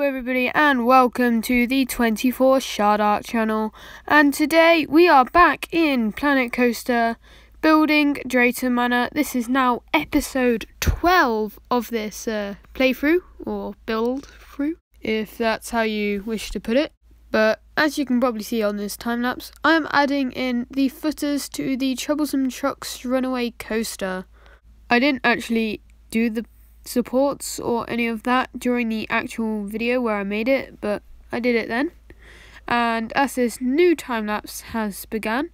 everybody and welcome to the 24 Sodor channel, and today we are back in Planet Coaster building Drayton Manor. This is now episode 12 of this playthrough or build through, if that's how you wish to put it. But as you can probably see on this time lapse, I am adding in the footers to the Troublesome Trucks Runaway Coaster. I didn't actually do the supports or any of that during the actual video where I made it, but I did it then. And as this new time lapse has begun,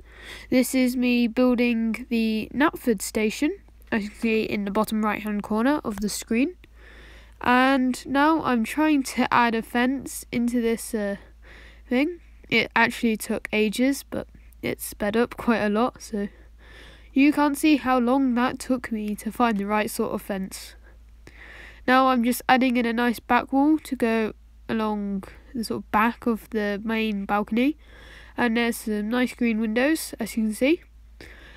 this is me building the Knapford station, as you can see in the bottom right hand corner of the screen. And now I'm trying to add a fence into this thing. It actually took ages, but it sped up quite a lot, so you can't see how long that took me to find the right sort of fence. Now I'm just adding in a nice back wall to go along the sort of back of the main balcony, and there's some nice green windows, as you can see.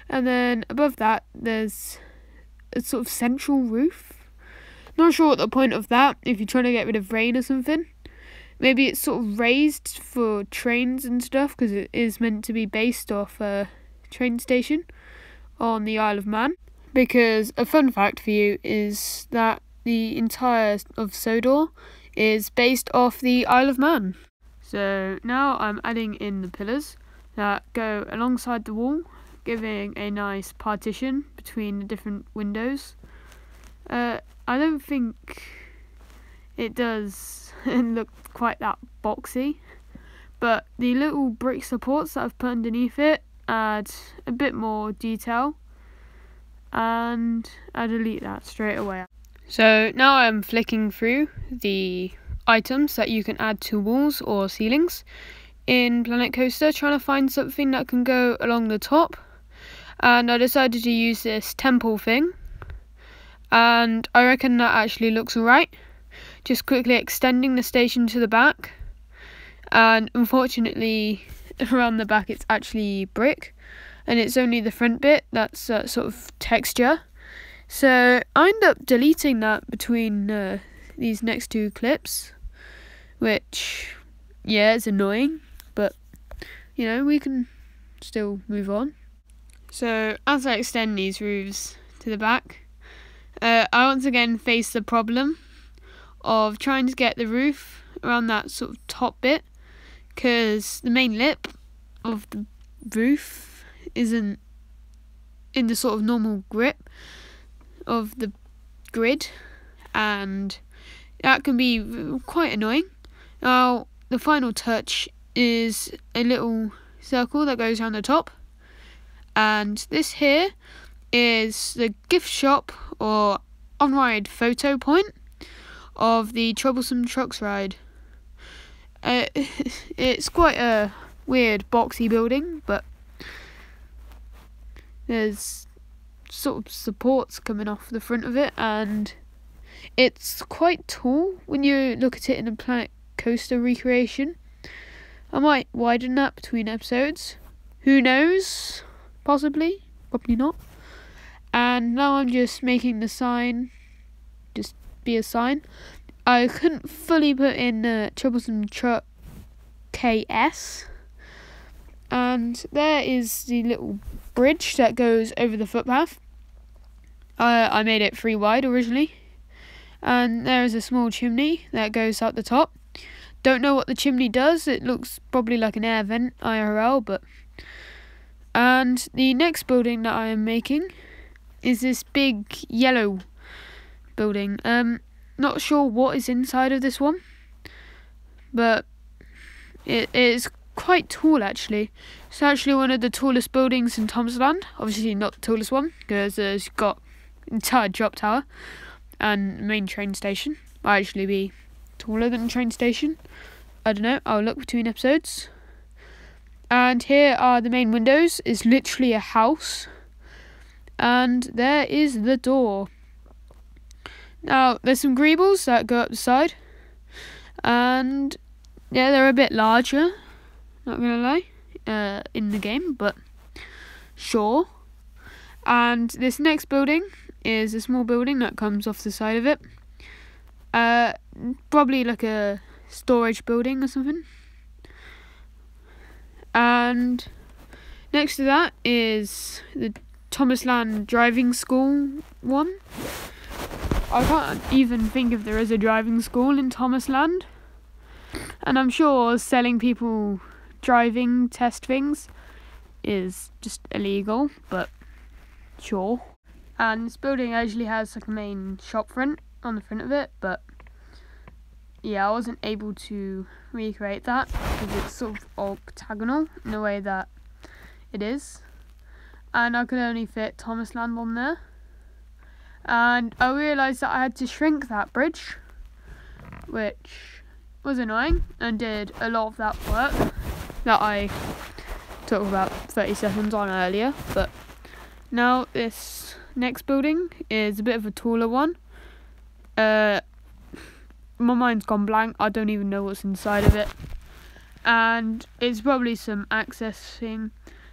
And then above that there's a sort of central roof. Not sure what the point of that, if you're trying to get rid of rain or something. Maybe it's sort of raised for trains and stuff, because it is meant to be based off a train station on the Isle of Man. Because a fun fact for you is that the entire of Sodor is based off the Isle of Man. So now I'm adding in the pillars that go alongside the wall, giving a nice partition between the different windows. I don't think it does look quite that boxy, but the little brick supports that I've put underneath it add a bit more detail, and I delete that straight away. So now I'm flicking through the items that you can add to walls or ceilings in Planet Coaster, trying to find something that can go along the top. And I decided to use this temple thing, and I reckon that actually looks alright. Just quickly extending the station to the back, and unfortunately around the back it's actually brick, and it's only the front bit that's sort of texture. So I end up deleting that between these next two clips, which, yeah, it's annoying, but, you know, we can still move on. So as I extend these roofs to the back, I once again face the problem of trying to get the roof around that sort of top bit, because the main lip of the roof isn't in the sort of normal grip of the grid, and that can be quite annoying. Now the final touch is a little circle that goes around the top, and this here is the gift shop or on-ride photo point of the Troublesome Trucks ride. It's quite a weird boxy building, but there's sort of supports coming off the front of it, and it's quite tall when you look at it in a Planet Coaster recreation. I might widen that between episodes, who knows, possibly, probably not. And now I'm just making the sign just be a sign. I couldn't fully put in Troublesome Truck KS, and there is the little bridge that goes over the footpath. I made it 3 wide originally, and there is a small chimney that goes out the top. Don't know what the chimney does, it looks probably like an air vent IRL, but... And the next building that I am making is this big yellow building. Not sure what is inside of this one, but it is quite tall actually. It's actually one of the tallest buildings in Thomasland. Obviously not the tallest one, because it's got an entire drop tower and main train station. Might actually be taller than the train station. I don't know, I'll look between episodes. And here are the main windows. It's literally a house, and there is the door. Now there's some greebles that go up the side, and yeah, they're a bit larger, not gonna lie, in the game, but sure. And this next building is a small building that comes off the side of it. Probably like a storage building or something. And next to that is the Thomas Land driving school one. I can't even think if there is a driving school in Thomas Land. And I'm sure selling people driving test things is just illegal, but sure. And this building actually has like a main shop front on the front of it, but yeah, I wasn't able to recreate that because it's sort of octagonal in the way that it is, and I could only fit Thomas Land on there. And I realised that I had to shrink that bridge, which was annoying, and did a lot of that work that I took about 30 seconds on earlier. But now this next building is a bit of a taller one. My mind's gone blank. I don't even know what's inside of it, and it's probably some access thing.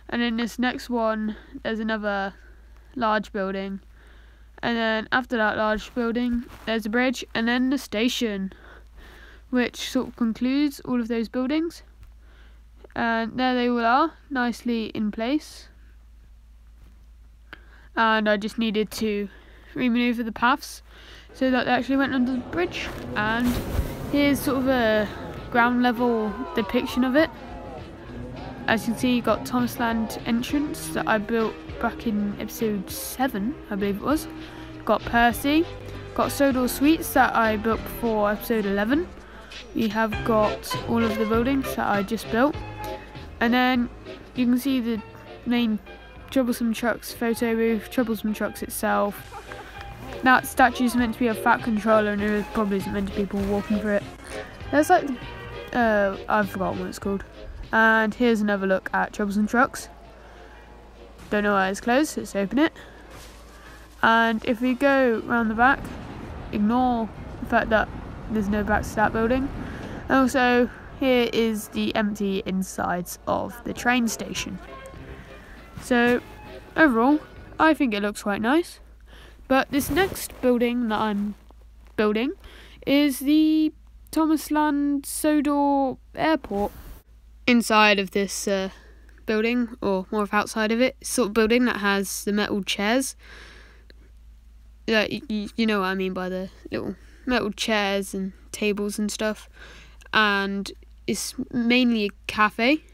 And in this next one there's another large building, and then after that large building there's a bridge, and then the station, which sort of concludes all of those buildings. And there they all are, nicely in place. And I just needed to remaneuver the paths so that they actually went under the bridge. And here's sort of a ground level depiction of it. As you can see, you got Thomas Land entrance that I built back in episode 7, I believe it was. Got Percy. Got Sodor Suites that I built before episode 11. We have got all of the buildings that I just built. And then you can see the main Troublesome Trucks photo booth, Troublesome Trucks itself. That statue's meant to be a fat controller, and there probably isn't meant to be people walking through it. There's like, I've forgotten what it's called. And here's another look at Troublesome Trucks. Don't know why it's closed, let's open it. And if we go round the back, ignore the fact that there's no back to that building. And also, here is the empty insides of the train station. So, overall, I think it looks quite nice. But this next building that I'm building is the Thomas Land Sodor Airport. Inside of this building, or more of outside of it, sort of building that has the metal chairs. You know what I mean by the little metal chairs and tables and stuff. And it's mainly a cafe.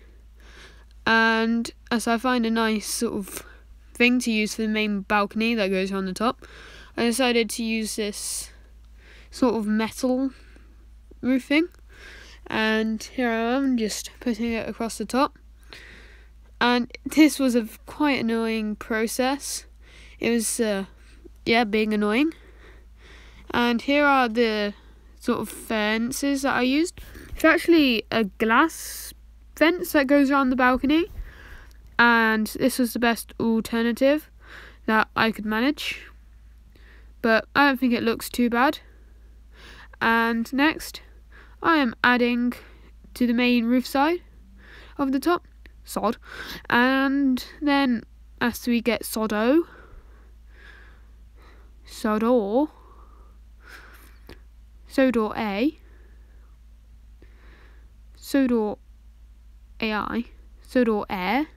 And as I find a nice sort of thing to use for the main balcony that goes on the top, I decided to use this sort of metal roofing. And here I am, just putting it across the top. And this was a quite annoying process. It was, being annoying. And here are the sort of fences that I used. It's actually a glass fence that goes around the balcony. And this was the best alternative that I could manage. But I don't think it looks too bad. And next, I am adding to the main roof side of the top, sod, and then as we get Sodor, Sodor A, Sodor AI, Sodor Air,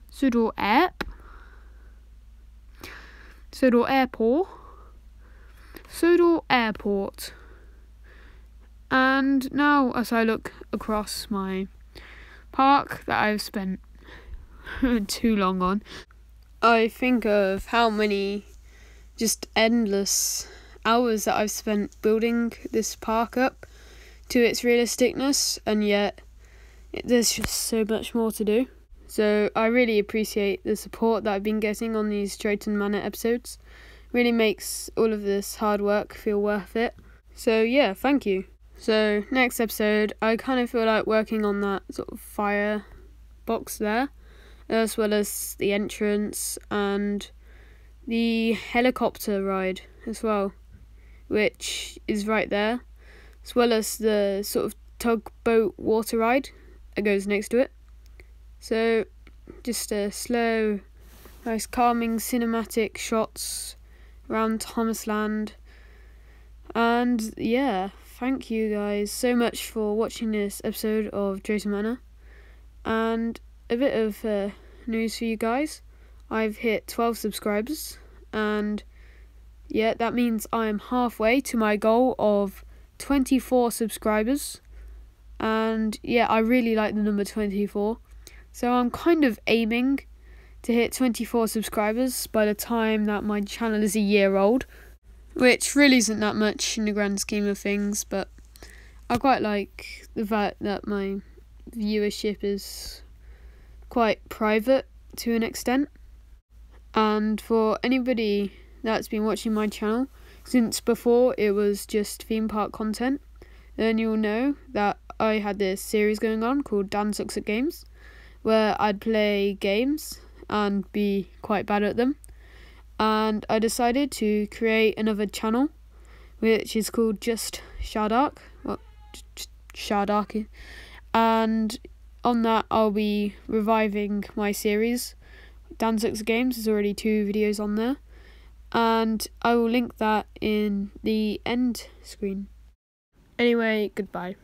Sodor App, Sodor Airport, Sodor Airport. And now, as I look across my park that I've spent too long on, I think of how many just endless hours that I've spent building this park up to its realisticness, and yet there's just so much more to do. So I really appreciate the support that I've been getting on these Drayton Manor episodes. Really makes all of this hard work feel worth it. So yeah, thank you. So next episode, I kind of feel like working on that sort of fire box there, as well as the entrance and the helicopter ride as well, which is right there, as well as the sort of tugboat water ride that goes next to it. So just a slow, nice calming cinematic shots around Thomas Land. And yeah, thank you guys so much for watching this episode of Drayton Manor. And a bit of news for you guys. I've hit 12 subscribers, and yeah, that means I'm halfway to my goal of 24 subscribers. And yeah, I really like the number 24. So I'm kind of aiming to hit 24 subscribers by the time that my channel is a year old, which really isn't that much in the grand scheme of things, but I quite like the fact that my viewership is quite private to an extent. And for anybody that's been watching my channel since before it was just theme park content, then you'll know that I had this series going on called Dan Sucks at Games, where I'd play games and be quite bad at them. And I decided to create another channel, which is called Just Sodor. Sodor. And on that I'll be reviving my series. Dan Sucks at Games, there's already 2 videos on there. And I will link that in the end screen. Anyway, goodbye.